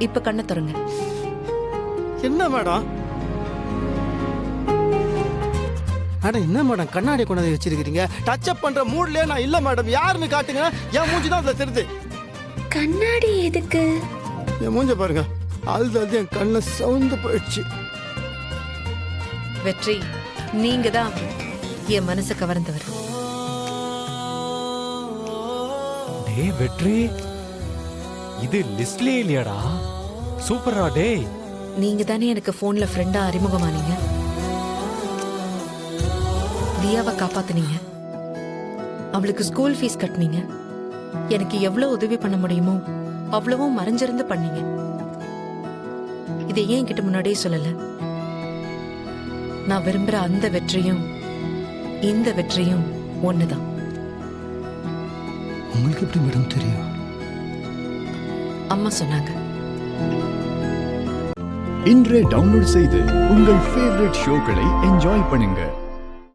இப்ப கண்ணை திறங்க. என்ன மேடம்? மேடம் என்ன மேடம் கண்ணாடி கொண்டாந்து வச்சிருக்கீங்க? டச் அப் பண்ற மூட்லயே நான் இல்ல மேடம். யாருன்னு காட்டுங்க. என் மூஞ்சி தான் அதுல தெரியுது. கண்ணாடி எதுக்கு? என் மூஞ்ச பாருங்க. அது என் கண்ண சவுந்து போயிடுச்சு. வெற்றி, நீங்க தான் என் மனசை கவர்ந்தவர். டேய் வெற்றி, இது லிஸ்ட்லயே இல்லையாடா? சூப்பரா டேய். நீங்க தானே எனக்கு போன்ல ஃப்ரெண்டா அறிமுகமானீங்க. தியாவை காப்பாத்துனீங்க, அவளுக்கு ஸ்கூல் ஃபீஸ் கட்டினீங்க, எனக்கு எவ்வளவு உதவி பண்ண முடியுமோ அவ்வளவும் மறைஞ்சிருந்து பண்ணீங்க. இதை ஏன் என்கிட்ட முன்னாடியே சொல்லல? நான் விரும்புற அந்த வெற்றியும் இந்த வெற்றியும் ஒண்ணுதான். உங்களுக்கு எப்படி மேடம் தெரியும்? அம்மா சொன்னாங்க. இன்றே டவுன்லோட் செய்து உங்கள் ஃபேவரட் ஷோக்களை என்ஜாய் பண்ணுங்க.